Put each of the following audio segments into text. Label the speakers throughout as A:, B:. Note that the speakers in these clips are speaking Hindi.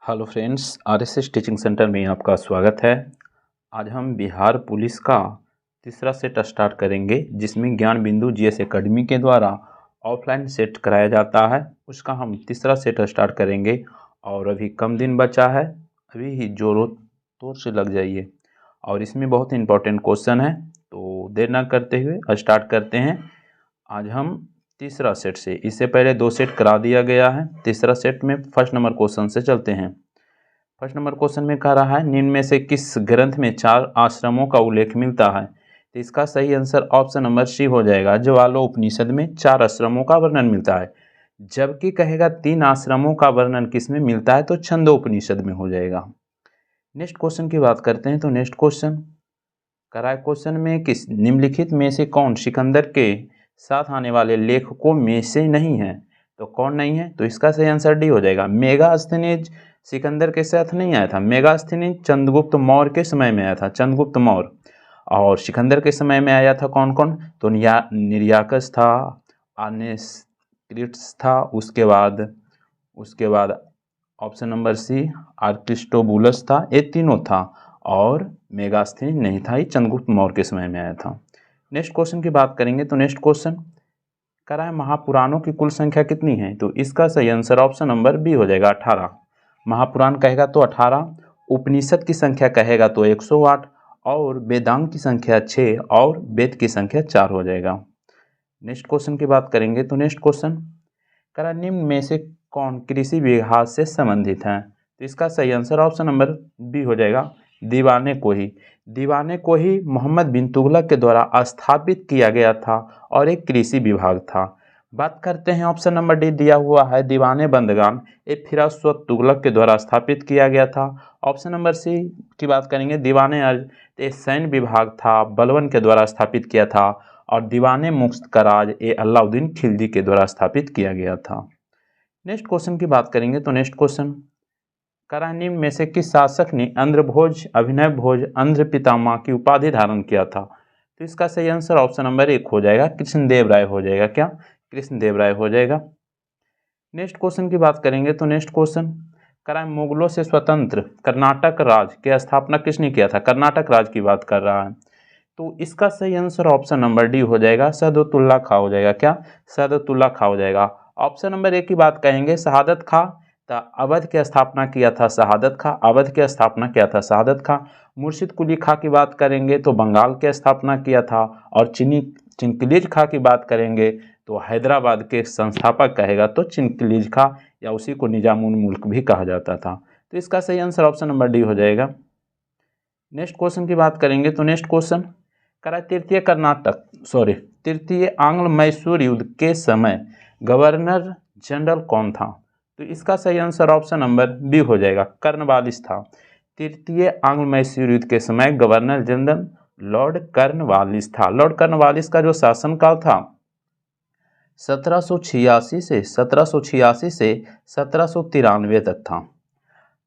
A: Hello friends, RSS teaching centre में आपका स्वागत है। आज हम बिहार पुलिस का तीसरा सेट स्टार्ट करेंगे, जिसमें ज्ञान बिंदु जीएस एकेडमी के द्वारा ऑफलाइन सेट कराया जाता है। उसका हम तीसरा सेट स्टार्ट करेंगे और अभी कम दिन बचा है, अभी ही जोरों तोर से लग जाइए। और इसमें बहुत इंपॉर्टेंट क्वेश्चन है, तो देर ना करते हुए स्टार्ट करते हैं। आज हम तीसरा सेट से, इससे पहले 2 सेट करा दिया गया है। तीसरा सेट में फर्स्ट नंबर क्वेश्चन से चलते हैं। फर्स्ट नंबर क्वेश्चन में कह रहा है, निम्न में से किस ग्रंथ में 4 आश्रमों का उल्लेख मिलता है? तो इसका सही आंसर ऑप्शन नंबर सी हो जाएगा। ज्वालोपनिषद में 4 आश्रमों का वर्णन मिलता है। जबकि कहेगा 3 आश्रमों का वर्णन किस में मिलता है, तो छंदोपनिषद में हो जाएगा। नेक्स्ट क्वेश्चन की बात करते हैं। तो नेक्स्ट क्वेश्चन कराए क्वेश्चन में किस निम्नलिखित में से कौन सिकंदर के साथ आने वाले लेखकों में से नहीं है? तो कौन नहीं है? तो इसका सही आंसर डी हो जाएगा। मेगास्थनीज सिकंदर के साथ नहीं आया था। मेगास्थनीज चंद्रगुप्त मौर्य के समय में आया था, चंद्रगुप्त मौर्य। और सिकंदर के समय में आया था कौन कौन? तो निर्याकस था, आनेस्क्रिट्स था, उसके बाद ऑप्शन नंबर सी आर्किस्टोबुलस था। ये तीनों था और मेगास्थनीज नहीं था, ये चंद्रगुप्त मौर्य के समय में आया था। नेक्स्ट क्वेश्चन की बात करेंगे। तो नेक्स्ट क्वेश्चन कह रहा है, महापुराणों की कुल संख्या कितनी है? तो इसका सही आंसर ऑप्शन नंबर बी हो जाएगा, 18। महापुराण कहेगा तो 18, उपनिषद की संख्या कहेगा तो 108 और वेदांग की संख्या 6 और वेद की संख्या 4 हो जाएगा। नेक्स्ट क्वेश्चन की बात करेंगे। तो नेक्स्ट क्वेश्चन कह रहा है, निम्न में से कौन कृषि विभाग से संबंधित है? तो इसका सही आंसर ऑप्शन नंबर बी हो जाएगा, दीवाने को ही। दीवाने को ही मोहम्मद बिन तुगलक के द्वारा स्थापित किया गया था और एक कृषि विभाग था। बात करते हैं ऑप्शन नंबर डी दिया हुआ है, दीवाने बंदगान, ये फिरोज तुगलक के द्वारा स्थापित किया गया था। ऑप्शन नंबर सी की बात करेंगे, दीवाने अर्ज, ये सैन्य विभाग था, बलबन के द्वारा स्थापित किया था। और दीवाने मुफ्त का राज, ये अलाउद्दीन खिलजी के द्वारा स्थापित किया गया था। नेक्स्ट क्वेश्चन की बात करेंगे। तो नेक्स्ट क्वेश्चन निम्न में से किस शासक ने आंध्रभोज, अभिनव भोज, आंध्र पितामह की उपाधि धारण किया था? तो इसका सही आंसर ऑप्शन नंबर 1 हो जाएगा, कृष्णदेव राय हो जाएगा। क्या? कृष्णदेव राय हो जाएगा। नेक्स्ट क्वेश्चन की बात करेंगे। तो नेक्स्ट क्वेश्चन मुगलों से स्वतंत्र कर्नाटक राज की स्थापना किसने किया था? कर्नाटक राज की बात कर रहा है। तो इसका सही आंसर ऑप्शन नंबर डी हो जाएगा, सदउद्दौला खां हो जाएगा। क्या? सदउद्दौला खां हो जाएगा। ऑप्शन नंबर 1 की बात कहेंगे, शहादत खां, तो अवध की स्थापना किया था शहादत खां, अवध की स्थापना किया था शहादत खां। मुर्शिद कुली खां की बात करेंगे तो बंगाल की स्थापना किया था। और चिनकिलीज खां की बात करेंगे तो हैदराबाद के संस्थापक कहेगा तो चिनकिलीज खां, या उसी को निजामुल मुल्क भी कहा जाता था। तो इसका सही आंसर ऑप्शन नंबर डी हो जाएगा। नेक्स्ट क्वेश्चन की बात करेंगे। तो नेक्स्ट क्वेश्चन तृतीय आंग्ल मैसूर युद्ध के समय गवर्नर जनरल कौन था? तो इसका सही आंसर ऑप्शन नंबर बी हो जाएगा, कर्नवालिस था। तृतीय आंग्ल मैसूर युद्ध के समय गवर्नर जनरल लॉर्ड कर्नवालिस था। लॉर्ड कर्नवालिस का जो शासनकाल था 1786 से 1793 तक था।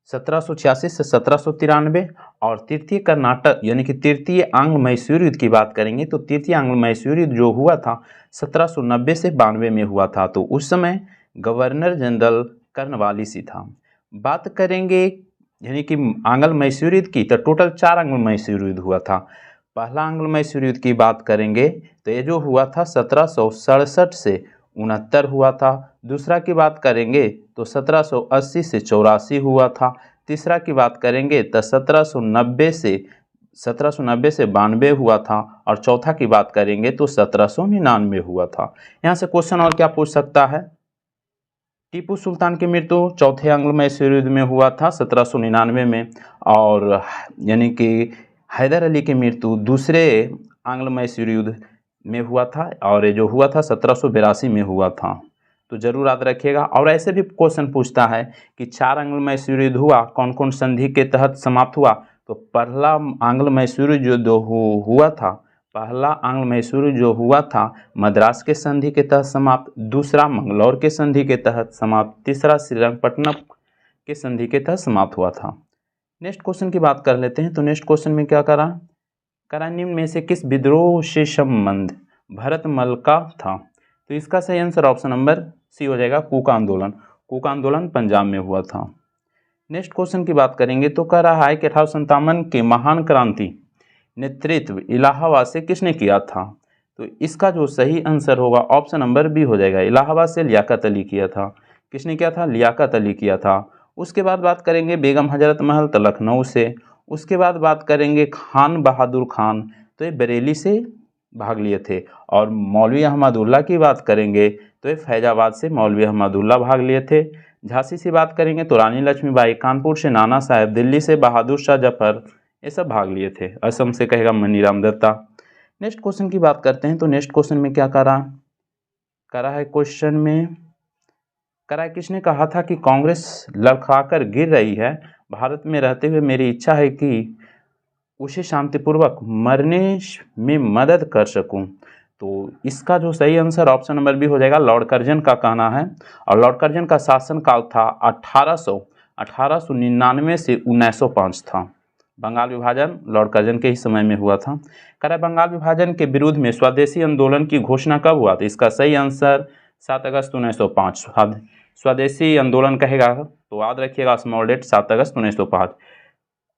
A: 1786 से 1793। और तृतीय कर्नाटक यानी कि तृतीय आंग्ल मैसूर युद्ध की बात करेंगे तो तृतीय आंग्ल मैसूर युद्ध जो हुआ था 1790 से 92 में हुआ था। तो उस समय गवर्नर जनरल कर्नवालिस ही था। बात करेंगे यानी कि आंग्ल मैसूर युद्ध की, तो टोटल 4 आंग्ल मैसूर युद्ध हुआ था। पहला आंग्ल मैसूर युद्ध की बात करेंगे तो ये जो हुआ था 1767 से 69 हुआ था। दूसरा की बात करेंगे तो 1780 से 84 हुआ था। तीसरा की बात करेंगे तो 1790 से 92 हुआ था। और चौथा की बात करेंगे तो 1799 हुआ था। यहाँ से क्वेश्चन और क्या पूछ सकता है? टीपू सुल्तान की मृत्यु चौथे आंग्ल मैसूर युद्ध में हुआ था 1799 में। और यानी कि हैदर अली की मृत्यु दूसरे आंग्ल मैसूर युद्ध में हुआ था और ये जो हुआ था 1782 में हुआ था। तो जरूर याद रखिएगा। और ऐसे भी क्वेश्चन पूछता है कि 4 आंग्ल मैसूर युद्ध हुआ, कौन कौन संधि के तहत समाप्त हुआ? तो पहला आंग्ल मैसूर युद्ध जो हुआ था, पहला आंग्ल मैसूर जो हुआ था मद्रास के संधि के तहत समाप्त, दूसरा मंगलौर के संधि के तहत समाप्त, तीसरा श्रीरंगपट्टनम के संधि के तहत समाप्त हुआ था। नेक्स्ट क्वेश्चन की बात कर लेते हैं। तो नेक्स्ट क्वेश्चन में क्या करा निम्न में से किस विद्रोह से संबंध भरतमल का था? तो इसका सही आंसर ऑप्शन नंबर सी हो जाएगा, कूका आंदोलन। कूका आंदोलन पंजाब में हुआ था। नेक्स्ट क्वेश्चन की बात करेंगे तो कह रहा है कि 1857 के महान क्रांति नेतृत्व इलाहाबाद से किसने किया था। तो इसका जो सही आंसर होगा ऑप्शन नंबर बी हो जाएगा। इलाहाबाद से लियाकत अली किया था। किसने किया था? लियाकत अली किया था। उसके बाद बात करेंगे बेगम हजरत महल तो लखनऊ से। उसके बाद बात करेंगे खान बहादुर खान, तो ये बरेली से भाग लिए थे। और मौलवी अहमदुल्ला की बात करेंगे तो ये फैजाबाद से मौलवी अहमदुल्ला भाग लिए थे। झांसी से बात करेंगे तो रानी लक्ष्मीबाई, कानपुर से नाना साहेब, दिल्ली से बहादुर शाह जफर, ये सब भाग लिए थे। असम से कहेगा मनीराम दत्ता। नेक्स्ट क्वेश्चन की बात करते हैं तो नेक्स्ट क्वेश्चन में क्या करा है क्वेश्चन में करा है किसने कहा था कि कांग्रेस लड़खड़ाकर गिर रही है, भारत में रहते हुए मेरी इच्छा है कि उसे शांतिपूर्वक मरने में मदद कर सकूं। तो इसका जो सही आंसर ऑप्शन नंबर बी हो जाएगा। लॉर्ड कर्जन का कहना है। और लॉर्ड कर्जन का शासनकाल था 1899 से 1905 था। बंगाल विभाजन लॉर्ड कर्जन के ही समय में हुआ था। कह रहा है बंगाल विभाजन के विरुद्ध में स्वदेशी आंदोलन की घोषणा कब हुआ था। इसका सही आंसर 7 अगस्त 1905। स्वदेशी आंदोलन कहेगा तो याद रखिएगा स्मॉल डेट 7 अगस्त 1905।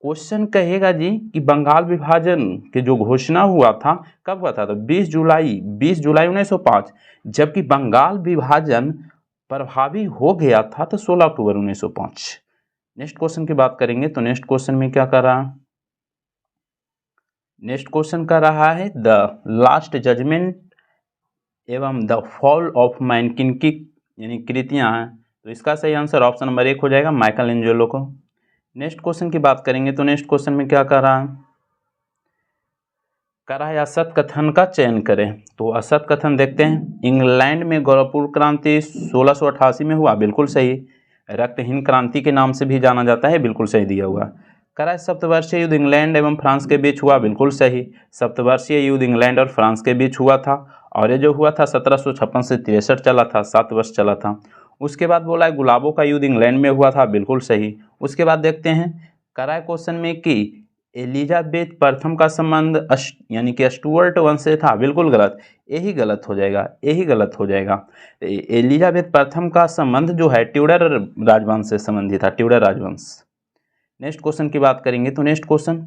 A: क्वेश्चन कहेगा जी कि बंगाल विभाजन के जो घोषणा हुआ था कब हुआ था, तो 20 जुलाई 1905। जबकि बंगाल विभाजन प्रभावी हो गया था तो 16 अक्टूबर 1905। नेक्स्ट क्वेश्चन की बात करेंगे तो नेक्स्ट क्वेश्चन में क्या कर रहा है, नेक्स्ट क्वेश्चन कर रहा है द लास्ट जजमेंट एवं द फॉल ऑफ मैन किनकी यानी कृतियां हैं। तो इसका सही आंसर ऑप्शन नंबर 1 हो जाएगा, माइकल एंजेलो को। नेक्स्ट क्वेश्चन की बात करेंगे तो नेक्स्ट क्वेश्चन में क्या कर रहा है असत कथन का चयन करें। तो असत कथन देखते हैं। इंग्लैंड में गोरखपुर क्रांति 1688 में हुआ, बिल्कुल सही। रक्तहीन क्रांति के नाम से भी जाना जाता है, बिल्कुल सही दिया हुआ। कह रहा है सप्तवर्षीय युद्ध इंग्लैंड एवं फ्रांस के बीच हुआ, बिल्कुल सही। सप्तवर्षीय युद्ध इंग्लैंड और फ्रांस के बीच हुआ था और ये जो हुआ था 1756 से 63 चला था, 7 वर्ष चला था। उसके बाद बोला है गुलाबों का युद्ध इंग्लैंड में हुआ था, बिल्कुल सही। उसके बाद देखते हैं कह रहा है क्वेश्चन में कि एलिजाबेथ प्रथम का संबंध यानी कि स्टुअर्ट वंश से था, बिल्कुल गलत। यही गलत हो जाएगा, यही गलत हो जाएगा। एलिजाबेथ प्रथम का संबंध जो है ट्यूडर राजवंश से संबंधित था, ट्यूडर राजवंश। नेक्स्ट क्वेश्चन की बात करेंगे तो नेक्स्ट क्वेश्चन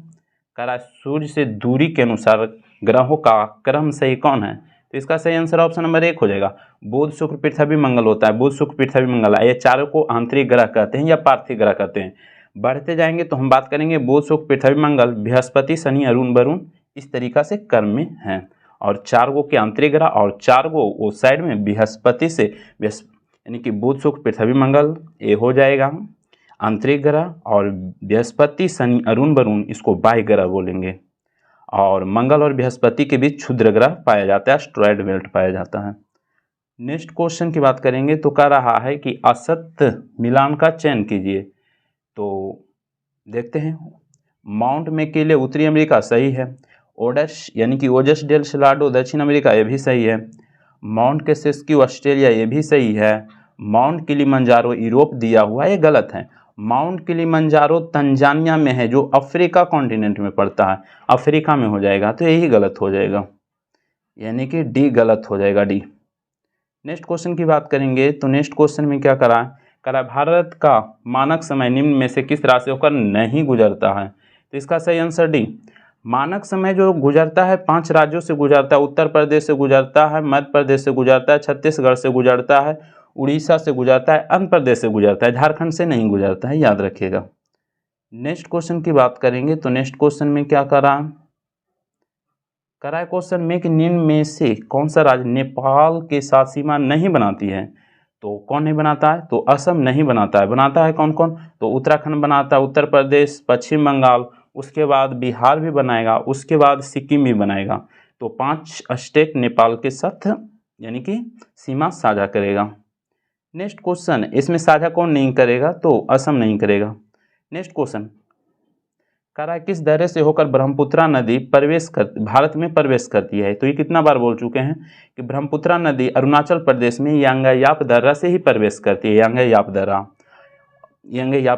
A: कह रहा है सूर्य से दूरी के अनुसार ग्रहों का क्रम सही कौन है। तो इसका सही आंसर ऑप्शन नंबर 1 हो जाएगा। बुध शुक्र पृथ्वी मंगल होता है, बुध शुक्र पृथ्वी मंगल, ये चारों को आंतरिक ग्रह कहते हैं या पार्थिव ग्रह कहते हैं। बढ़ते जाएंगे तो हम बात करेंगे बुध शुक्र पृथ्वी मंगल, बृहस्पति शनि अरुण वरुण, इस तरीका से क्रम में हैं। और 4 गो के आंतरिक ग्रह और 4 गो वो साइड में बृहस्पति से यानी कि बुध शुक्र पृथ्वी मंगल ये हो जाएगा आंतरिक ग्रह, और बृहस्पति शनि अरुण वरुण इसको बाह्य ग्रह बोलेंगे। और मंगल और बृहस्पति के बीच क्षुद्र ग्रह पाया जाता है, एस्टेरॉयड बेल्ट पाया जाता है। नेक्स्ट क्वेश्चन की बात करेंगे तो कह रहा है कि असत मिलान का चयन कीजिए। तो देखते हैं माउंट मैकिले उत्तरी अमेरिका सही है। ओडस यानी कि ओजस डेल सलाडो दक्षिण अमेरिका ये भी सही है। माउंट केसेस्क्यू ऑस्ट्रेलिया ये भी सही है। माउंट किलिमंजारो यूरोप दिया हुआ ये गलत है। माउंट किलिमंजारो तंजानिया में है जो अफ्रीका कॉन्टिनेंट में पड़ता है, अफ्रीका में हो जाएगा, तो यही गलत हो जाएगा, यानी कि डी गलत हो जाएगा, डी। नेक्स्ट क्वेश्चन की बात करेंगे तो नेक्स्ट क्वेश्चन में क्या करा भारत का मानक समय निम्न में से किस राज्य से होकर नहीं गुजरता है। तो इसका सही आंसर डी। मानक समय जो गुजरता है 5 राज्यों से गुजरता है, उत्तर प्रदेश से गुजरता है, मध्य प्रदेश से गुजरता है, छत्तीसगढ़ से गुजरता है, उड़ीसा से गुजरता है, आंध्र प्रदेश से गुजरता है, झारखंड से नहीं गुजरता है, याद रखिएगा। नेक्स्ट क्वेश्चन की बात करेंगे तो नेक्स्ट क्वेश्चन में क्या करा है क्वेश्चन में कि निम्न में से कौन सा राज्य नेपाल के साथ सीमा नहीं बनाती है। तो कौन नहीं बनाता है, तो असम नहीं बनाता है। बनाता है कौन कौन, तो उत्तराखंड बनाता है, उत्तर प्रदेश, पश्चिम बंगाल, उसके बाद बिहार भी बनाएगा, उसके बाद सिक्किम भी बनाएगा। तो 5 स्टेट नेपाल के साथ यानी कि सीमा साझा करेगा। नेक्स्ट क्वेश्चन इसमें साझा कौन नहीं करेगा, तो असम नहीं करेगा। नेक्स्ट क्वेश्चन कह रहा है किस दर्रे से होकर ब्रह्मपुत्रा नदी भारत में प्रवेश करती है। तो ये कितना बार बोल चुके हैं कि ब्रह्मपुत्रा नदी अरुणाचल प्रदेश में यांगयाप दर्रा से ही प्रवेश करती है। यांगयाप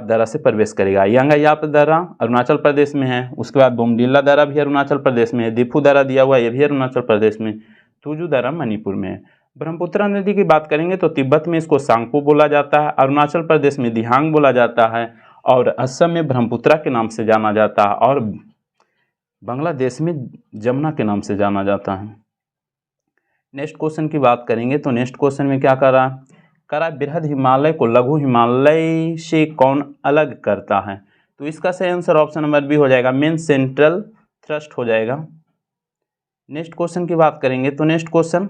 A: दर्रा से प्रवेश करेगा। यांगयाप दर्रा अरुणाचल प्रदेश में है। उसके बाद बोमडिला दर्रा भी अरुणाचल प्रदेश में है। दिफू दर्रा दिया हुआ ये भी अरुणाचल प्रदेश में। तुजू दर्रा मणिपुर में है। ब्रह्मपुत्रा नदी की बात करेंगे तो तिब्बत में इसको सांगपो बोला जाता है, अरुणाचल प्रदेश में दिहांग बोला जाता है, और असम में ब्रह्मपुत्रा के नाम से जाना जाता है और बांग्लादेश में जमुना के नाम से जाना जाता है। नेक्स्ट क्वेश्चन की बात करेंगे तो नेक्स्ट क्वेश्चन में क्या कर रहा है, बृहद हिमालय को लघु हिमालय से कौन अलग करता है? तो इसका सही आंसर ऑप्शन नंबर बी हो जाएगा, मेन सेंट्रल थ्रस्ट हो जाएगा। नेक्स्ट क्वेश्चन की बात करेंगे तो नेक्स्ट क्वेश्चन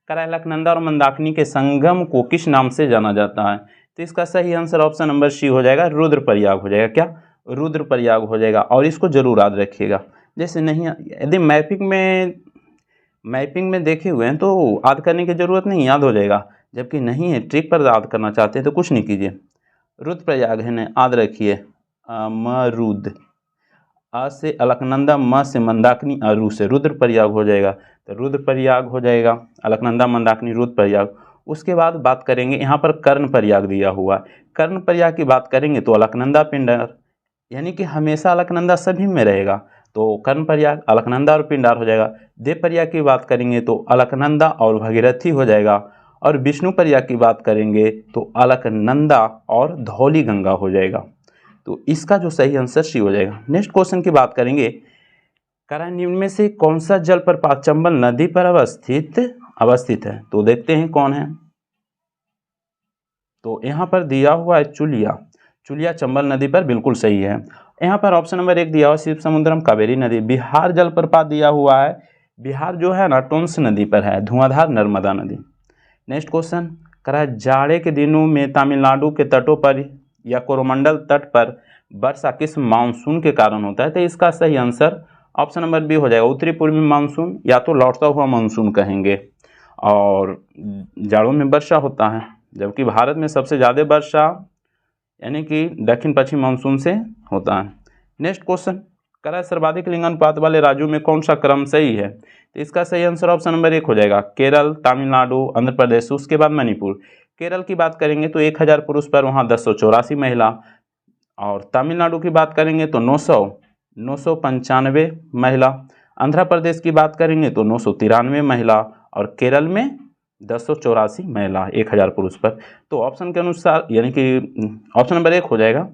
A: अलकनंदा और मंदाकिनी के संगम को किस नाम से जाना जाता है? तो इसका सही आंसर ऑप्शन नंबर सी हो जाएगा, रुद्रप्रयाग हो जाएगा। क्या? रुद्रप्रयाग हो जाएगा। और इसको जरूर याद रखिएगा, जैसे नहीं यदि मैपिंग में देखे हुए हैं तो याद करने की जरूरत नहीं, याद हो जाएगा। जबकि नहीं है, ट्रिक पर याद करना चाहते हैं तो कुछ नहीं कीजिए, रुद्रप्रयाग है ना, याद रखिए। अमरूद, आ से अलकनंदा, म से मंदाकिनी, अरु से रुद्रप्रयाग हो जाएगा। तो रुद्रप्रयाग हो जाएगा, अलकनंदा मंदाकिनी रुद्रप्रयाग। उसके बाद बात करेंगे, यहाँ पर कर्णप्रयाग दिया हुआ है। कर्णप्रयाग की बात करेंगे तो अलकनंदा पिंडार, यानी कि हमेशा अलकनंदा सभी में रहेगा, तो कर्णप्रयाग अलकनंदा और पिंडार हो जाएगा। देवप्रयाग की बात करेंगे तो अलकनंदा और भगीरथी हो जाएगा। और विष्णुप्रयाग की बात करेंगे तो अलकनंदा और धौली गंगा हो जाएगा। तो इसका जो सही आंसर सी हो जाएगा। नेक्स्ट क्वेश्चन की बात करेंगे, निम्न में से कौन सा जलप्रपात चंबल नदी पर अवस्थित है? तो देखते हैं कौन है। तो यहाँ पर दिया हुआ है चुलिया चंबल नदी पर, बिल्कुल सही है। यहाँ पर ऑप्शन नंबर 1 दिया हुआ शिव समुद्रम कावेरी नदी। बिहार जलप्रपात दिया हुआ है, बिहार जो है ना टोंस नदी पर है, धुआंधार नर्मदा नदी। नेक्स्ट क्वेश्चन जाड़े के दिनों में तमिलनाडु के तटों पर या कोरोमंडल तट पर वर्षा किस मानसून के कारण होता है? तो इसका सही आंसर ऑप्शन नंबर बी हो जाएगा, उत्तरी पूर्वी मानसून, या तो लौटता हुआ मानसून कहेंगे। और जाड़ों में वर्षा होता है, जबकि भारत में सबसे ज़्यादा वर्षा यानी कि दक्षिण पश्चिम मानसून से होता है। नेक्स्ट क्वेश्चन सर्वाधिक लिंगानुपात वाले राज्यों में कौन सा क्रम सही है? तो इसका सही आंसर ऑप्शन नंबर 1 हो जाएगा, केरल, तमिलनाडु, आंध्र प्रदेश, उसके बाद मणिपुर। केरल की बात करेंगे तो 1000 पुरुष पर वहाँ 1084 महिला, और तमिलनाडु की बात करेंगे तो 995 महिला, आंध्र प्रदेश की बात करेंगे तो 993 महिला, और केरल में 1084 महिला 1000 पुरुष पर। तो ऑप्शन के अनुसार यानी कि ऑप्शन नंबर 1 हो जाएगा।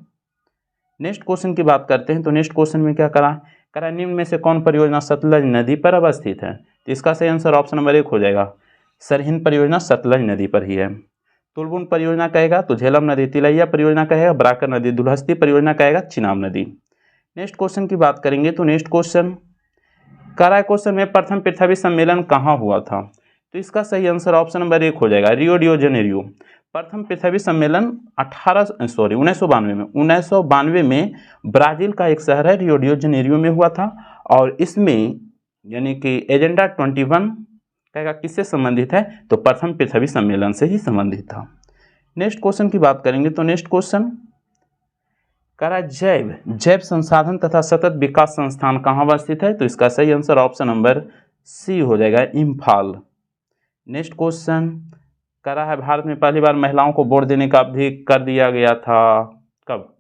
A: नेक्स्ट क्वेश्चन की बात करते हैं तो नेक्स्ट क्वेश्चन में क्या करा निम्न में से कौन परियोजना सतलज नदी पर अवस्थित है? तो इसका सही आंसर ऑप्शन नंबर 1 हो जाएगा, सरहिंद परियोजना सतलज नदी पर ही है। तुलबुन परियोजना कहेगा तो झेलम नदी, तिलैया परियोजना कहेगा बराकर नदी, दुलहस्ती परियोजना कहेगा चिनाब नदी। नेक्स्ट क्वेश्चन की बात करेंगे तो नेक्स्ट क्वेश्चन क्वेश्चन में प्रथम पृथ्वी सम्मेलन कहाँ हुआ था? तो इसका सही आंसर ऑप्शन नंबर 1 हो जाएगा, रियो डी जेनेरियो। प्रथम पृथ्वी सम्मेलन 1992 में ब्राजील का एक शहर है रियो डी जेनेरियो में हुआ था। और इसमें यानी कि एजेंडा 21 कहेगा किससे संबंधित है? तो प्रथम पृथ्वी सम्मेलन से ही संबंधित था। नेक्स्ट क्वेश्चन की बात करेंगे तो नेक्स्ट क्वेश्चन जैव संसाधन तथा सतत विकास संस्थान कहाँ अवस्थित है? तो इसका सही आंसर ऑप्शन नंबर सी हो जाएगा, इम्फाल। नेक्स्ट क्वेश्चन है भारत में पहली बार महिलाओं को वोट देने का अवधि कर दिया गया था, कब?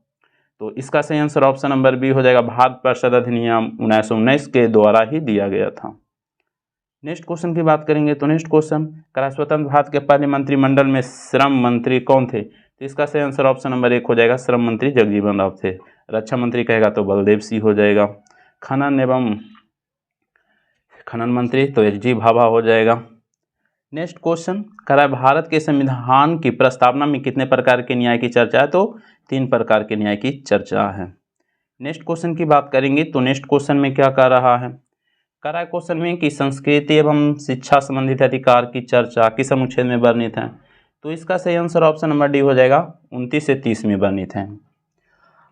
A: तो इसका सही आंसर ऑप्शन नंबर बी हो जाएगा, भारत परिषद अधिनियम 1919 के द्वारा ही दिया गया था। नेक्स्ट क्वेश्चन की बात करेंगे तो नेक्स्ट क्वेश्चन स्वतंत्र भारत के पहले मंत्रिमंडल में श्रम मंत्री कौन थे? तो इसका सही आंसर ऑप्शन नंबर 1 हो जाएगा, श्रम मंत्री जगजीवन राम थे। रक्षा मंत्री कहेगा तो बलदेव सिंह हो जाएगा। खनन मंत्री तो एच.जी. भाभा हो जाएगा। नेक्स्ट क्वेश्चन भारत के संविधान की प्रस्तावना में कितने प्रकार के न्याय की चर्चा है? तो 3 प्रकार के न्याय की चर्चा है। नेक्स्ट क्वेश्चन की बात करेंगे तो नेक्स्ट क्वेश्चन में क्या कर रहा है? क्वेश्चन में कि संस्कृति एवं शिक्षा संबंधित अधिकार की चर्चा किस अनुच्छेद में वर्णित है? तो इसका सही आंसर ऑप्शन नंबर डी हो जाएगा, 29 से 30 में वर्णित है।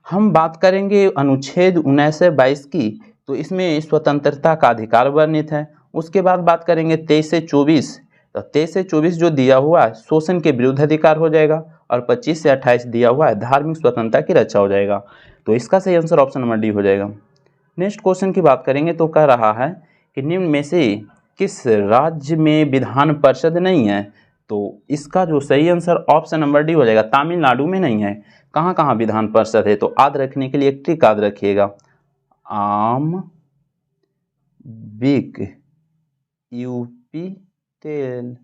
A: हम बात करेंगे अनुच्छेद 19 से 22 की, तो इसमें स्वतंत्रता का अधिकार वर्णित है। उसके बाद बात करेंगे 23 से 24, तो 23 से 24 जो दिया हुआ है शोषण के विरुद्ध अधिकार हो जाएगा, और 25 से 28 दिया हुआ है धार्मिक स्वतंत्रता की रक्षा हो जाएगा। तो इसका सही आंसर ऑप्शन नंबर डी हो जाएगा। नेक्स्ट क्वेश्चन की बात करेंगे तो कह रहा है कि निम्न में से किस राज्य में विधान परिषद नहीं है? तो इसका जो सही आंसर ऑप्शन नंबर डी हो जाएगा, तमिलनाडु में नहीं है। कहाँ कहाँ विधान परिषद है? तो याद रखने के लिए एक ट्रिक याद रखिएगा, आम, बिक, यूपी, तेल,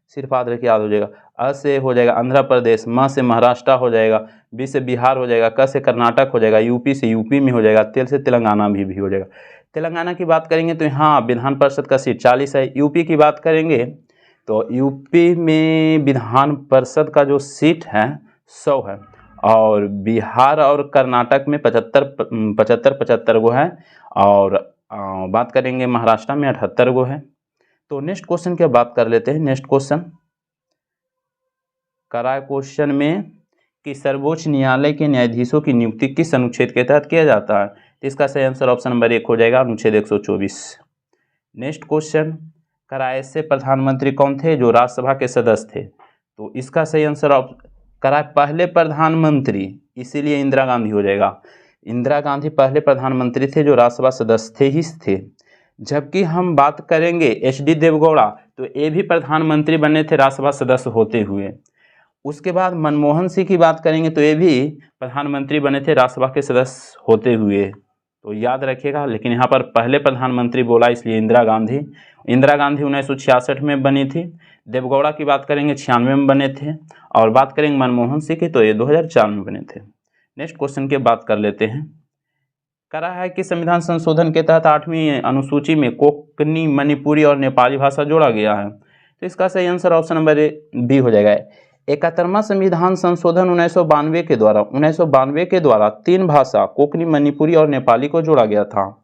A: सिर्फ याद हो जाएगा। अ से हो जाएगा आंध्र प्रदेश, म से महाराष्ट्र हो जाएगा, बी से बिहार हो जाएगा, क से कर्नाटक हो जाएगा, यूपी से यूपी में हो जाएगा, तेल से तेलंगाना भी हो जाएगा। तेलंगाना की बात करेंगे तो यहाँ विधान परिषद का सीट 40 है। यूपी की बात करेंगे तो यूपी में विधान परिषद का जो सीट है 100 है, और बिहार और कर्नाटक में 75 गो है, और बात करेंगे महाराष्ट्र में 78 गो है। तो नेक्स्ट क्वेश्चन की बात कर लेते हैं। नेक्स्ट क्वेश्चन करा क्वेश्चन में कि सर्वोच्च न्यायालय के न्यायाधीशों की नियुक्ति किस अनुच्छेद के तहत किया जाता है, तो इसका सही आंसर ऑप्शन नंबर 1 हो जाएगा, अनुच्छेद 124। नेक्स्ट क्वेश्चन करा ऐसे प्रधानमंत्री कौन थे जो राज्यसभा के सदस्य थे, तो इसका सही आंसर करा पहले प्रधानमंत्री, इसीलिए इंदिरा गांधी हो जाएगा। इंदिरा गांधी पहले प्रधानमंत्री थे जो राज्यसभा सदस्य ही थे। जबकि हम बात करेंगे HD देवगौड़ा, तो ये भी प्रधानमंत्री बने थे राज्यसभा सदस्य होते हुए। उसके बाद मनमोहन सिंह की बात करेंगे तो ये भी प्रधानमंत्री बने थे राज्यसभा के सदस्य होते हुए, तो याद रखिएगा। लेकिन यहाँ पर पहले प्रधानमंत्री बोला, इसलिए इंदिरा गांधी 1966 में बनी थी। देवगौड़ा की बात करेंगे 96 में बने थे, और बात करेंगे मनमोहन सिंह की तो ये 2004 में बने थे। नेक्स्ट क्वेश्चन की बात कर लेते हैं। करा है कि संविधान संशोधन के तहत 8वीं अनुसूची में कोंकणी, मणिपुरी और नेपाली भाषा जोड़ा गया है, तो इसका सही आंसर ऑप्शन नंबर बी हो जाएगा। 71वां संविधान संशोधन 1992 के द्वारा 3 भाषा कोंकणी, मणिपुरी और नेपाली को जोड़ा गया था।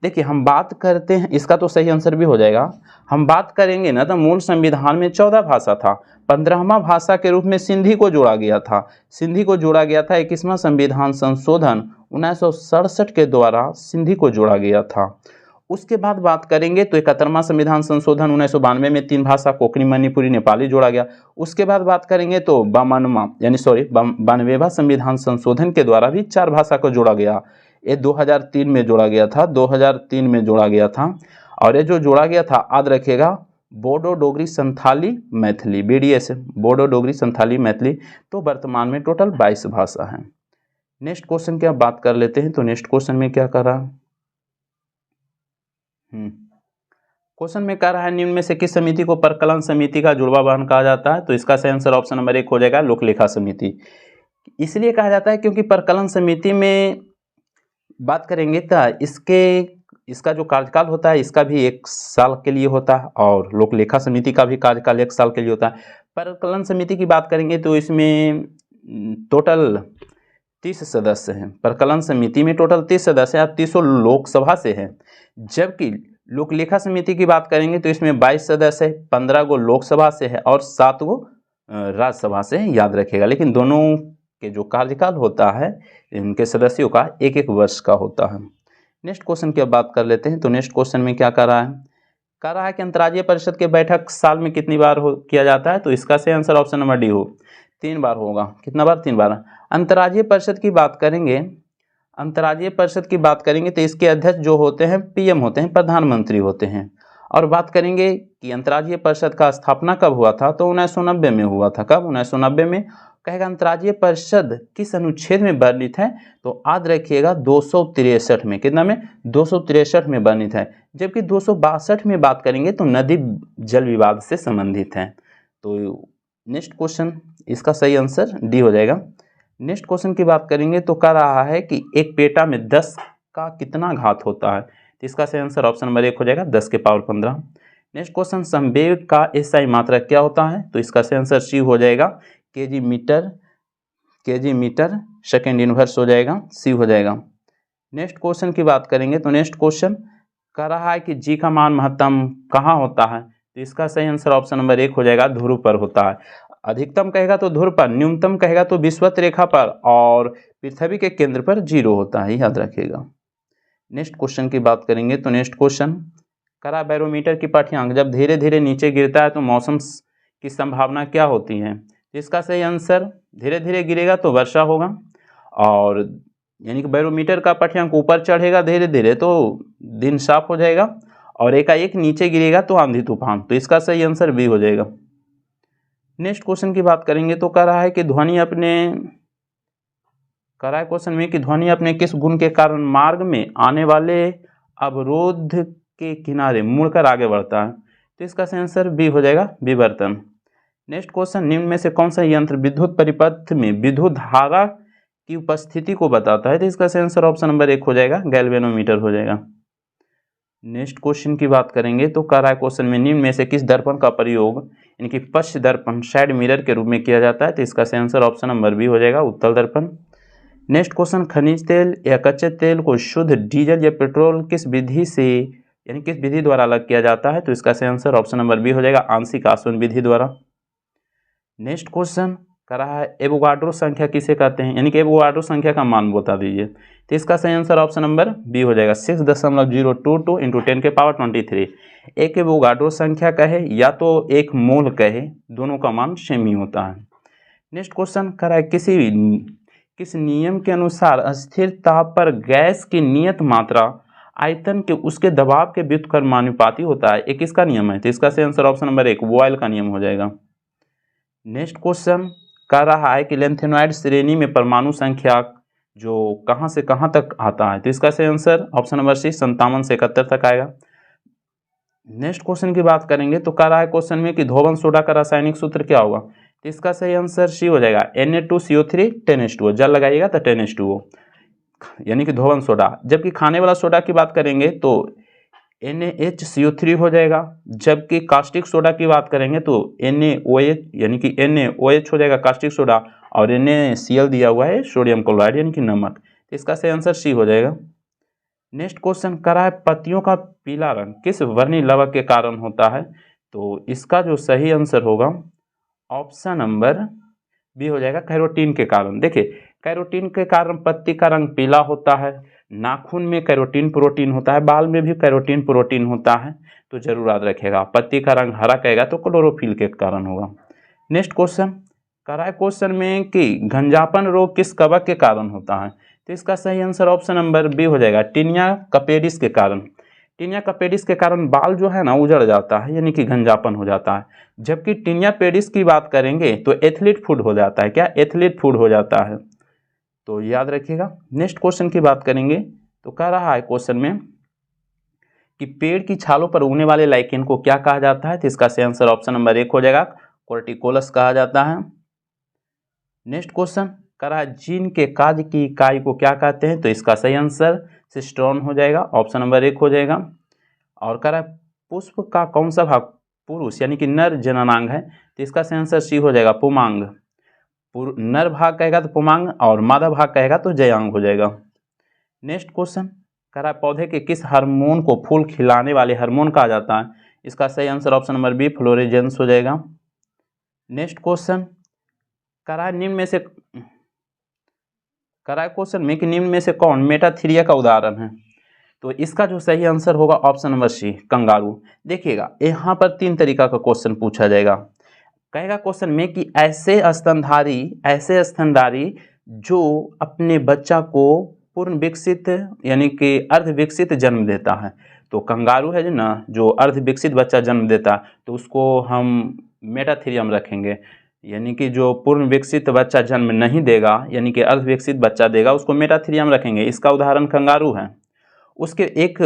A: देखिए हम बात करते हैं, इसका तो सही आंसर भी हो जाएगा। हम बात करेंगे ना तो मूल संविधान में 14 भाषा था, 15वां भाषा के रूप में सिंधी को जोड़ा गया था। सिंधी को जोड़ा गया था 21वां संविधान संशोधन 1967 के द्वारा सिंधी को जोड़ा गया था। उसके बाद बात करेंगे तो 71वां संविधान संशोधन 1992 में 3 भाषा कोंकणी, मणिपुरी, नेपाली जोड़ा गया। उसके बाद बात करेंगे तो 92वां संविधान संशोधन के द्वारा भी 4 भाषा को जोड़ा गया। ये 2003 में जोड़ा गया था, 2003 में जोड़ा गया था। और ये जो जोड़ा गया था याद रखिएगा, बोडो डोगरी संथाली मैथिली, BDS, बोडो डोगरी संथाली मैथिली। तो वर्तमान में टोटल 22 भाषा हैं। नेक्स्ट क्वेश्चन की बात कर लेते हैं। तो नेक्स्ट क्वेश्चन में क्या कर रहा है, क्वेश्चन में कह रहा है निम्न में से किस समिति को प्रकलन समिति का जुड़वा वाहन कहा जाता है, तो इसका सही आंसर ऑप्शन नंबर 1 हो जाएगा, लोक लेखा समिति। इसलिए कहा जाता है क्योंकि प्रकलन समिति में बात करेंगे तो इसका जो कार्यकाल होता है इसका भी 1 साल के लिए होता है, और लोक लेखा समिति का भी कार्यकाल 1 साल के लिए होता है। प्रकलन समिति की बात करेंगे तो इसमें टोटल 30 सदस्य हैं। प्रकलन समिति में टोटल 30 सदस्य हैं, 30 लोकसभा से हैं। जबकि लोक लेखा समिति की बात करेंगे तो इसमें 22 सदस्य है, 15 गो लोकसभा से है और 7 गो राज्यसभा से है, याद रखिएगा। लेकिन दोनों के जो कार्यकाल होता है इनके सदस्यों का 1-1 वर्ष का होता है। नेक्स्ट क्वेश्चन की बात कर लेते हैं। तो नेक्स्ट क्वेश्चन में क्या कर रहा है, कह रहा है कि अंतर्राज्यीय परिषद के बैठक साल में कितनी बार किया जाता है, तो इसका सही आंसर ऑप्शन नंबर डी हो, 3 बार होगा। कितना बार, 3 बार। अंतर्राज्यीय परिषद की बात करेंगे, अंतर्राज्यीय परिषद की बात करेंगे तो इसके अध्यक्ष जो होते हैं PM होते हैं, प्रधानमंत्री होते हैं। और बात करेंगे कि अंतर्राज्यीय परिषद का स्थापना कब हुआ था, तो 1990 में हुआ था। कब, 1990 में। कहेगा अंतर्राज्यीय परिषद किस अनुच्छेद में वर्णित है, तो याद रखिएगा 263 में। कितना में, 263 में वर्णित है। जबकि 262 में बात करेंगे तो नदी जल विवाद से संबंधित है। तो नेक्स्ट क्वेश्चन, इसका सही आंसर डी हो जाएगा। नेक्स्ट क्वेश्चन की बात करेंगे तो कह रहा है कि एक पेटा में 10 का कितना घात होता है, तो इसका सही आंसर ऑप्शन नंबर 1 हो जाएगा, 10 के पावर 15। नेक्स्ट क्वेश्चन, संवेग का SI मात्रक क्या होता है, तो इसका सही आंसर सी हो जाएगा, केजी मीटर सेकेंड इनवर्स हो जाएगा, सी हो जाएगा। नेक्स्ट क्वेश्चन की बात करेंगे तो नेक्स्ट क्वेश्चन कह रहा है कि जी का मान महत्तम कहाँ होता है, तो इसका सही आंसर ऑप्शन नंबर 1 हो जाएगा, ध्रुव पर होता है। अधिकतम कहेगा तो ध्रुव पर, न्यूनतम कहेगा तो विषुवत रेखा पर, और पृथ्वी के केंद्र पर 0 होता है, याद रखिएगा। नेक्स्ट क्वेश्चन की बात करेंगे तो नेक्स्ट क्वेश्चन करा बैरोमीटर की पाठ्यांक जब धीरे धीरे नीचे गिरता है तो मौसम की संभावना क्या होती है, इसका सही आंसर धीरे धीरे गिरेगा तो वर्षा होगा, और यानी कि बैरोमीटर का पाठ्यांक ऊपर चढ़ेगा धीरे धीरे तो दिन साफ हो जाएगा, और एकाएक नीचे गिरेगा तो आंधी तूफान, तो इसका सही आंसर बी हो जाएगा। नेक्स्ट क्वेश्चन की बात करेंगे तो कह रहा है कि ध्वनि अपने किस गुण के कारण मार्ग में आने वाले अवरोध के किनारे मुड़कर आगे बढ़ता है, तो इसका सही आंसर बी हो जाएगा, विवर्तन। नेक्स्ट क्वेश्चन, निम्न में से कौन सा यंत्र विद्युत परिपथ में विद्युत धारा की उपस्थिति को बताता है? तो इसका सही आंसर ऑप्शन नंबर 1 हो जाएगा, गैल्वेनोमीटर हो जाएगा। नेक्स्ट क्वेश्चन की बात करेंगे तो कह रहा है क्वेश्चन में निम्न में से किस दर्पण का प्रयोग यानी कि पश्च दर्पण साइड मिरर के रूप में किया जाता है? तो इसका सही आंसर ऑप्शन नंबर बी हो जाएगा, उत्तल दर्पण। नेक्स्ट क्वेश्चन, खनिज तेल या कच्चे तेल को शुद्ध डीजल या पेट्रोल किस विधि से यानी किस विधि द्वारा अलग किया जाता है? तो इसका सही आंसर ऑप्शन नंबर बी हो जाएगा, आंशिक आसवन विधि द्वारा। नेक्स्ट क्वेश्चन कर रहा है एवोगाड्रो संख्या किसे कहते हैं, यानी कि एवोगाड्रो संख्या का मान बता दीजिए। तो इसका सही आंसर ऑप्शन नंबर बी हो जाएगा, 6.022 × 10⁻23। एक एवोगाड्रो संख्या कहे या तो एक मोल कहे, दोनों का मान सेम ही होता है। नेक्स्ट क्वेश्चन कर रहा है किस नियम के अनुसार अस्थिर ताप पर गैस की नियत मात्रा आयतन के उसके दबाव के व्युत्क्रमानुपाती होता है? एक किसका नियम है? तो इसका सही आंसर ऑप्शन नंबर 1 बॉयल का नियम हो जाएगा। नेक्स्ट क्वेश्चन कह रहा है कि लेंथेनॉइड श्रेणी में परमाणु संख्या जो कहां से कहां तक आता है? तो इसका सही आंसर ऑप्शन नंबर सी 57 से 71 तक आएगा। नेक्स्ट क्वेश्चन की बात करेंगे तो कह रहा है क्वेश्चन में कि धोवन सोडा का रासायनिक सूत्र क्या होगा? तो इसका सही आंसर सी हो जाएगा, Na2CO3 10H2O। जल लगाइएगा तो 10H2O यानी कि धोवन सोडा। जबकि खाने वाला सोडा की बात करेंगे तो NaHCO3 हो जाएगा। जबकि कास्टिक सोडा की बात करेंगे तो NaOH यानी कि NaOH हो जाएगा कास्टिक सोडा, और NaCl दिया हुआ है सोडियम क्लोराइड यानी कि नमक। तो इसका सही आंसर सी हो जाएगा। नेक्स्ट क्वेश्चन कह रहा है पत्तियों का पीला रंग किस वर्णीय लवक के कारण होता है? तो इसका जो सही आंसर होगा ऑप्शन नंबर बी हो जाएगा, कैरोटीन के कारण। देखिए कैरोटीन के कारण पत्ती का रंग पीला होता है, नाखून में कैरोटीन प्रोटीन होता है, बाल में भी कैरोटीन प्रोटीन होता है। तो जरूर याद रखिएगा, पत्ती का रंग हरा कहेगा तो क्लोरोफिल के कारण होगा। नेक्स्ट क्वेश्चन कह रहा है क्वेश्चन में कि घंजापन रोग किस कवक के कारण होता है? तो इसका सही आंसर ऑप्शन नंबर बी हो जाएगा, टीनिया कपेडिस के कारण। टीनिया कपेडिस के कारण बाल जो है ना उजड़ जाता है यानी कि घंजापन हो जाता है। जबकि टीनिया पेडिस की बात करेंगे तो एथलीट फूड हो जाता है। क्या? एथलीट फूड हो जाता है, तो याद रखिएगा। नेक्स्ट क्वेश्चन की बात करेंगे तो कह रहा है क्वेश्चन में कि पेड़ की छालों पर उगने वाले लाइकेन को क्या कहा जाता है? तो इसका सही आंसर ऑप्शन नंबर 1 हो जाएगा, कोर्टिकोलस कहा जाता है। नेक्स्ट क्वेश्चन कह रहा है जीन के कार्य की इकाई को क्या कहते हैं? तो इसका सही आंसर सिस्टोन हो जाएगा, ऑप्शन नंबर 1 हो जाएगा। और कह रहा है पुष्प का कौन सा भाग पुरुष यानी कि नर जननांग है? तो इसका सही आंसर सी हो जाएगा, पुमांग। नर भाग कहेगा तो पुमांग और मादा भाग कहेगा तो जयांग हो जाएगा। नेक्स्ट क्वेश्चन कह रहा है पौधे के किस हार्मोन को फूल खिलाने वाले हार्मोन कहा जाता है? इसका सही आंसर ऑप्शन नंबर बी फ्लोरेजेंस हो जाएगा। नेक्स्ट क्वेश्चन कह रहा है क्वेश्चन में कि निम्न में से कौन मेटाथीरिया का उदाहरण है? तो इसका जो सही आंसर होगा ऑप्शन नंबर सी कंगारू। देखिएगा यहाँ पर 3 तरीका का क्वेश्चन पूछा जाएगा। कहेगा क्वेश्चन में कि ऐसे स्तनधारी जो अपने बच्चा को पूर्ण विकसित यानी कि अर्ध विकसित जन्म देता है, तो कंगारू है ना जो अर्ध विकसित बच्चा जन्म देता है तो उसको हम मेटाथीरियम रखेंगे। यानी कि जो पूर्ण विकसित बच्चा जन्म नहीं देगा यानी कि अर्ध विकसित बच्चा देगा उसको मेटाथीरियम रखेंगे। इसका उदाहरण कंगारू है। उसके एक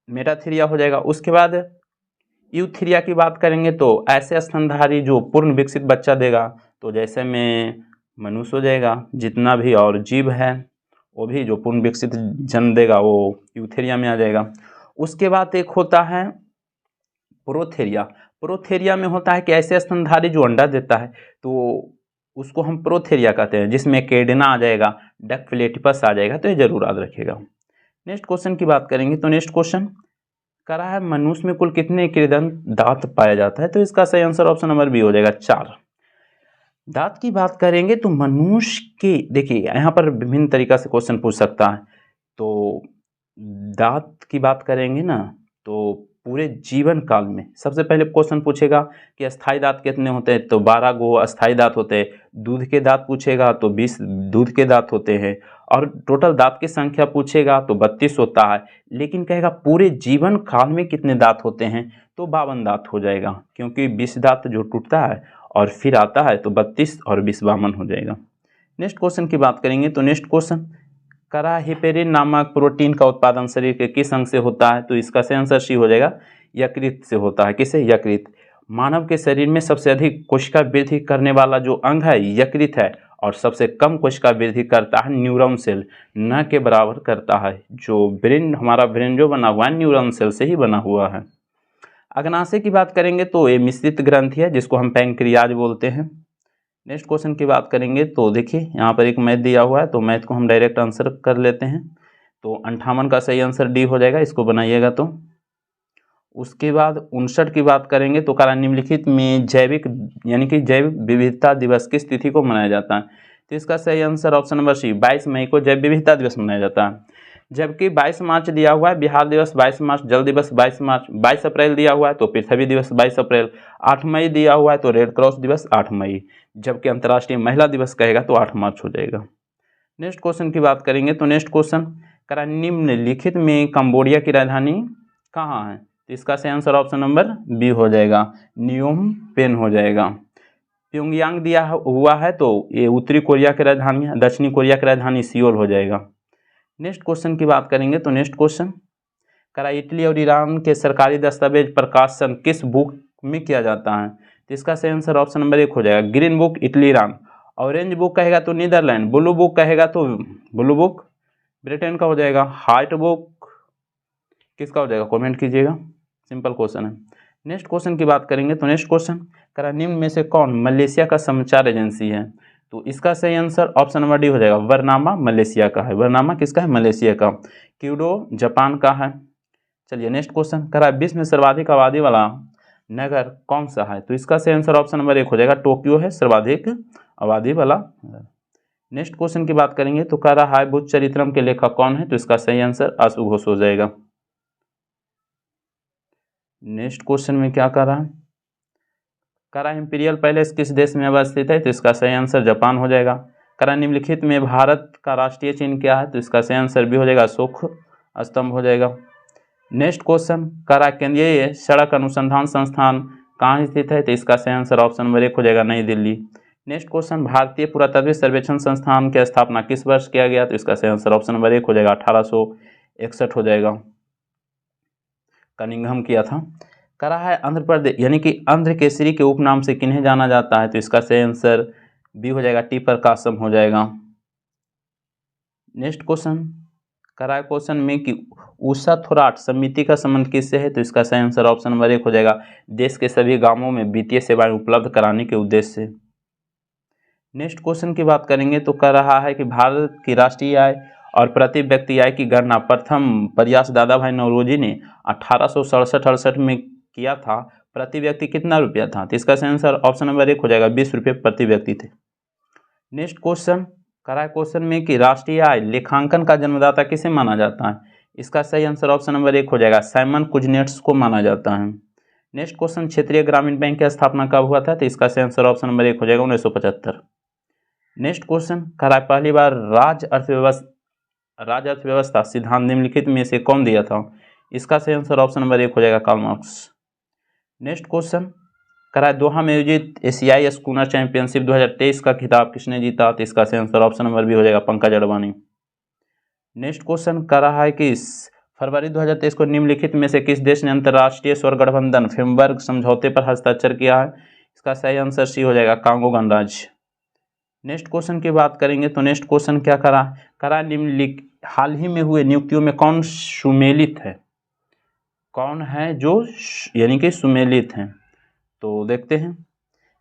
A: मेटाथीरिया हो जाएगा। उसके बाद यूथीरिया की बात करेंगे तो ऐसे स्तनधारी जो पूर्ण विकसित बच्चा देगा, तो जैसे में मनुष्य हो जाएगा, जितना भी और जीव है वो भी जो पूर्ण विकसित जन्म देगा वो यूथेरिया में आ जाएगा। उसके बाद एक होता है प्रोथेरिया। प्रोथेरिया में होता है कि ऐसे स्तनधारी जो अंडा देता है तो उसको हम प्रोथेरिया कहते हैं, जिसमें केडिना आ जाएगा, डक फिलेटिपस आ जाएगा। तो ये जरूर याद रखिएगा। नेक्स्ट क्वेश्चन की बात करेंगे तो नेक्स्ट क्वेश्चन कह रहा है मनुष्य में कुल कितने कृदंत दांत पाया जाता है? तो इसका सही आंसर ऑप्शन नंबर बी हो जाएगा, 4। दांत की बात करेंगे तो मनुष्य के देखिए यहाँ पर विभिन्न तरीका से क्वेश्चन पूछ सकता है। तो दांत की बात करेंगे ना तो पूरे जीवन काल में सबसे पहले क्वेश्चन पूछेगा कि अस्थाई दांत कितने होते हैं? तो 12 गो अस्थाई दांत होते हैं। दूध के दांत पूछेगा तो 20 दूध के दांत होते हैं। और टोटल दांत की संख्या पूछेगा तो 32 होता है। लेकिन कहेगा पूरे जीवन काल में कितने दांत होते हैं? तो 52 दांत हो जाएगा, क्योंकि 20 दांत जो टूटता है और फिर आता है तो 32 और 20 52 हो जाएगा। नेक्स्ट क्वेश्चन की बात करेंगे तो नेक्स्ट क्वेश्चन कह रहा है हेपेरिन नामक प्रोटीन का उत्पादन शरीर के किस अंग से होता है? तो इसका सही आंसर सी हो जाएगा, यकृत से होता है। किसे? यकृत। मानव के शरीर में सबसे अधिक कोशिका वृद्धि करने वाला जो अंग है यकृत है, और सबसे कम कोशिका वृद्धि करता है न्यूरॉन सेल, न के बराबर करता है। जो ब्रेन, हमारा ब्रेन जो बना हुआ है न्यूरॉन सेल से ही बना हुआ है। अग्नाशय की बात करेंगे तो ये मिश्रित ग्रंथि है जिसको हम पैंक्रियाज बोलते हैं। नेक्स्ट क्वेश्चन की बात करेंगे तो देखिए यहाँ पर एक मैथ दिया हुआ है, तो मैथ को हम डायरेक्ट आंसर कर लेते हैं। तो 58 का सही आंसर डी हो जाएगा, इसको बनाइएगा। तो उसके बाद 59 की बात करेंगे तो करा निम्नलिखित में जैविक यानी कि जैव विविधता दिवस किस तिथि को मनाया जाता है? तो इसका सही आंसर ऑप्शन नंबर सी 22 मई को जैव विविधता दिवस मनाया जाता है। जबकि 22 मार्च दिया हुआ है बिहार दिवस 22 मार्च, जल दिवस 22 मार्च, 22 अप्रैल दिया हुआ है तो पृथ्वी दिवस 22 अप्रैल, 8 मई दिया हुआ है तो रेड क्रॉस दिवस 8 मई, जबकि अंतर्राष्ट्रीय महिला दिवस कहेगा तो 8 मार्च हो जाएगा। नेक्स्ट क्वेश्चन की बात करेंगे तो नेक्स्ट क्वेश्चन करा निम्नलिखित में कंबोडिया की राजधानी कहाँ है? तो इसका सही आंसर ऑप्शन नंबर बी हो जाएगा, नियोम पेन हो जाएगा। प्योंगयांग दिया हुआ है तो ये उत्तरी कोरिया की राजधानी है, दक्षिणी कोरिया की राजधानी सियोल हो जाएगा। नेक्स्ट क्वेश्चन की बात करेंगे तो नेक्स्ट क्वेश्चन करा इटली और ईरान के सरकारी दस्तावेज प्रकाशन किस बुक में किया जाता है? तो इसका सही आंसर ऑप्शन नंबर 1 हो जाएगा, green book Italy Iran, orange book कहेगा तो नीदरलैंड, ब्लू बुक कहेगा तो ब्लू बुक ब्रिटेन का हो जाएगा, व्हाइट बुक किसका हो जाएगा कमेंट कीजिएगा, सिंपल क्वेश्चन है। नेक्स्ट क्वेश्चन की बात करेंगे तो नेक्स्ट क्वेश्चन करा निम्न में से कौन मलेशिया का समाचार एजेंसी है? तो इसका सही आंसर ऑप्शन नंबर डी हो जाएगा, वरनामा मलेशिया का है। वरनामा किसका है? मलेशिया का। क्यूडो जापान का है। चलिए नेक्स्ट क्वेश्चन करा विश्व में सर्वाधिक आबादी वाला नगर कौन सा है? तो इसका सही आंसर ऑप्शन नंबर 1 हो जाएगा, टोक्यो है सर्वाधिक आबादी वाला। नेक्स्ट क्वेश्चन की बात करेंगे तो कह रहा है बुद्ध चरित्रम के लेखक कौन है? तो इसका सही आंसर आशु घोष हो जाएगा। नेक्स्ट क्वेश्चन में क्या कह रहा है? कह रहा है इंपीरियल पैलेस किस देश में अवस्थित है? तो इसका सही आंसर जापान हो जाएगा। कह रहा है निम्नलिखित में भारत का राष्ट्रीय चिन्ह क्या है? तो इसका सही आंसर भी हो जाएगा, अशोक स्तंभ हो जाएगा। नेक्स्ट क्वेश्चन कह रहा है केंद्रीय सड़क अनुसंधान संस्थान कहाँ स्थित है? तो इसका सही आंसर ऑप्शन नंबर 1 हो जाएगा, नई दिल्ली। नेक्स्ट क्वेश्चन भारतीय पुरातत्व सर्वेक्षण संस्थान की स्थापना किस वर्ष किया गया? तो इसका सही आंसर ऑप्शन नंबर 1 हो जाएगा, 1861 हो जाएगा, कनिंघम किया था। कह रहा है आंध्र प्रदेश यानी कि आंध्र केसरी के उपनाम से किन्हें जाना जाता है? तो इसका सही आंसर बी हो जाएगा, टी प्रकाशम हो जाएगा। नेक्स्ट क्वेश्चन कह रहा है क्वेश्चन में कि ऊषा थोराट समिति का संबंध किससे है? तो इसका सही आंसर ऑप्शन नंबर 1 हो जाएगा, देश के सभी गांवों में वित्तीय सेवाएं उपलब्ध कराने के उद्देश्य से। नेक्स्ट क्वेश्चन की बात करेंगे तो कह रहा है कि भारत की राष्ट्रीय आय और प्रति व्यक्ति आय की गणना प्रथम प्रयास दादा भाई नौरोजी ने 1867-68 में किया था। प्रति व्यक्ति कितना रुपया था? तो इसका सही आंसर ऑप्शन नंबर 1 हो जाएगा, 20 रुपये प्रति व्यक्ति थे। नेक्स्ट क्वेश्चन कह रहा है क्वेश्चन में कि राष्ट्रीय आय लेखांकन का जन्मदाता किसे माना जाता है? इसका सही आंसर ऑप्शन नंबर 1 हो जाएगा, साइमन कुजनेट्स को माना जाता है। नेक्स्ट क्वेश्चन क्षेत्रीय ग्रामीण बैंक की स्थापना कब हुआ था? तो इसका सही आंसर ऑप्शन नंबर 1 हो जाएगा, 1975। नेक्स्ट क्वेश्चन कह रहा है पहली बार राज्य अर्थव्यवस्था सिद्धांत निम्नलिखित में से कौन दिया था? इसका सही आंसर ऑप्शन नंबर 1 हो जाएगा, कार्ल मार्क्स। नेक्स्ट क्वेश्चन कह रहा है दोहा में आयोजित एशियाई स्कूनर चैंपियनशिप 2023 का खिताब किसने जीता? तो इसका सही आंसर ऑप्शन नंबर बी हो जाएगा, पंकज अडवाणी। नेक्स्ट क्वेश्चन कह रहा है कि फरवरी 2023 को निम्नलिखित में से किस देश ने अंतर्राष्ट्रीय सौर गठबंधन फ्रेमवर्क समझौते पर हस्ताक्षर किया है? इसका सही आंसर सी हो जाएगा, कांगो गणराज्य। नेक्स्ट क्वेश्चन की बात करेंगे तो नेक्स्ट क्वेश्चन क्या करा निम्नलिखित हाल ही में हुए नियुक्तियों में कौन सुमेलित है? कौन है जो यानी कि सुमेलित हैं? तो देखते हैं।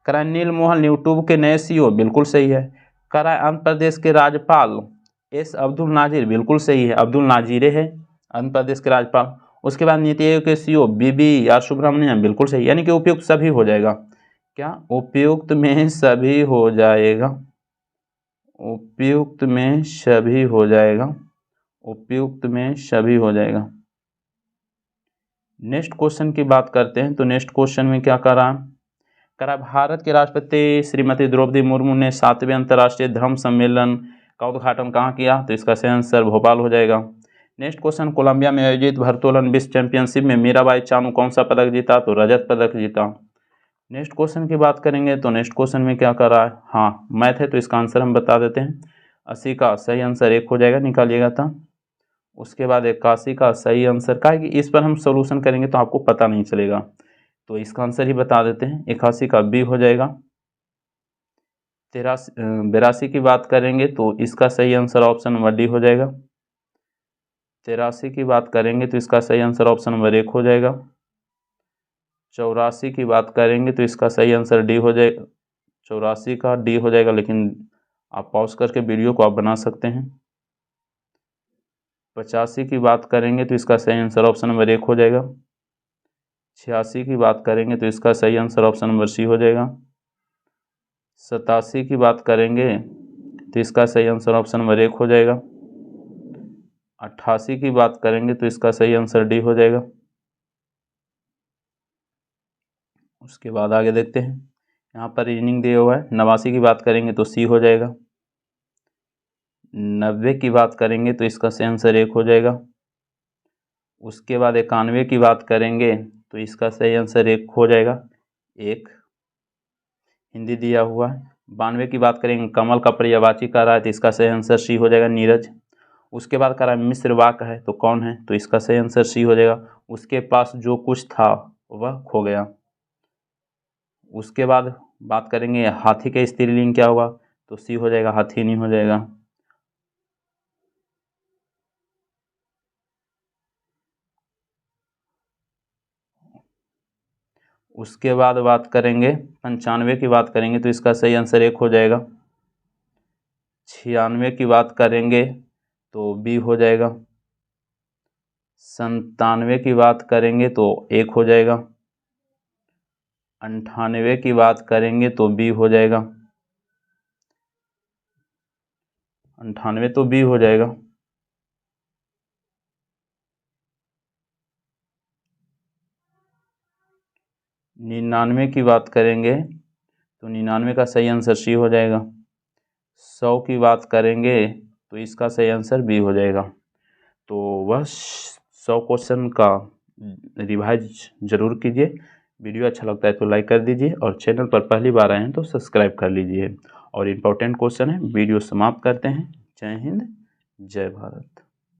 A: करा नीलमोहन यूट्यूब के नए सीईओ, बिल्कुल सही है। करा आंध्र प्रदेश के राज्यपाल एस अब्दुल नाजिर, बिल्कुल सही है, अब्दुल नाजिरे है आंध्र प्रदेश के राज्यपाल। उसके बाद नीति आयोग के सीईओ बीबी आर सुब्रमण्यम, बिल्कुल सही, यानी कि उपयुक्त सभी हो जाएगा। क्या उपयुक्त में सभी हो जाएगा? उपयुक्त में सभी हो जाएगा, उपयुक्त में सभी हो जाएगा। नेक्स्ट क्वेश्चन की बात करते हैं तो नेक्स्ट क्वेश्चन में क्या करा भारत के राष्ट्रपति श्रीमती द्रौपदी मुर्मू ने 7वें अंतर्राष्ट्रीय धर्म सम्मेलन का उद्घाटन कहाँ किया? तो इसका सही आंसर भोपाल हो जाएगा। नेक्स्ट क्वेश्चन कोलंबिया में आयोजित भारोत्तोलन विश्व चैंपियनशिप में मीराबाई चानू कौन सा पदक जीता? तो रजत पदक जीता। नेक्स्ट क्वेश्चन की बात करेंगे तो नेक्स्ट क्वेश्चन में क्या कर रहा है? हाँ मैथ है तो इसका आंसर हम बता देते हैं। 80 का सही आंसर 1 हो जाएगा, निकालिएगा था। उसके बाद 81 का सही आंसर का है कि इस पर हम सोल्यूशन करेंगे तो आपको पता नहीं चलेगा। तो इसका आंसर ही बता देते हैं। 81 का बी हो जाएगा। 82 की बात करेंगे तो इसका सही आंसर ऑप्शन नंबर डी हो जाएगा। 83 की बात करेंगे तो इसका सही आंसर ऑप्शन नंबर 1 हो जाएगा। 84 की बात करेंगे तो इसका सही आंसर डी हो जाएगा। 84 का डी हो जाएगा, लेकिन आप पॉज करके वीडियो को आप बना सकते हैं। 85 की बात करेंगे तो इसका सही आंसर ऑप्शन नंबर 1 हो जाएगा। 86 की बात करेंगे तो इसका सही आंसर ऑप्शन नंबर सी हो जाएगा। 87 की बात करेंगे तो इसका सही आंसर ऑप्शन नंबर 1 हो जाएगा। 88 की बात करेंगे तो इसका सही आंसर डी हो जाएगा। उसके बाद आगे देखते हैं, यहाँ पर रीजनिंग दिया हुआ है। 89 की बात करेंगे तो सी हो जाएगा। 90 की बात करेंगे तो इसका सही आंसर 1 हो जाएगा। उसके बाद 91 की बात करेंगे तो इसका सही आंसर 1 हो जाएगा। 1 हिंदी दिया हुआ है। 92 की बात करेंगे, कमल का पर्यायवाची कर रहा है तो इसका सही आंसर सी हो जाएगा, नीरज। उसके बाद कह रहा है मिस्र वाक है तो कौन है, तो इसका सही आंसर सी हो जाएगा, उसके पास जो कुछ था वह खो गया। उसके बाद बात करेंगे हाथी का स्त्रीलिंग क्या होगा, तो सी हो जाएगा, हाथी नहीं हो जाएगा। उसके बाद बात करेंगे 95 की बात करेंगे तो इसका सही आंसर 1 हो जाएगा। 96 की बात करेंगे तो बी हो जाएगा। 97 की बात करेंगे तो 1 हो जाएगा। 98 की बात करेंगे तो बी हो जाएगा। 98 तो बी हो जाएगा। 99 की बात करेंगे तो 99 का सही आंसर सी हो जाएगा। 100 की बात करेंगे तो इसका सही आंसर बी हो जाएगा। तो वह 100 क्वेश्चन का रिवाइज जरूर कीजिए। वीडियो अच्छा लगता है तो लाइक कर दीजिए और चैनल पर पहली बार आए हैं तो सब्सक्राइब कर लीजिए। और इम्पोर्टेंट क्वेश्चन है, वीडियो समाप्त करते हैं। जय हिंद, जय भारत।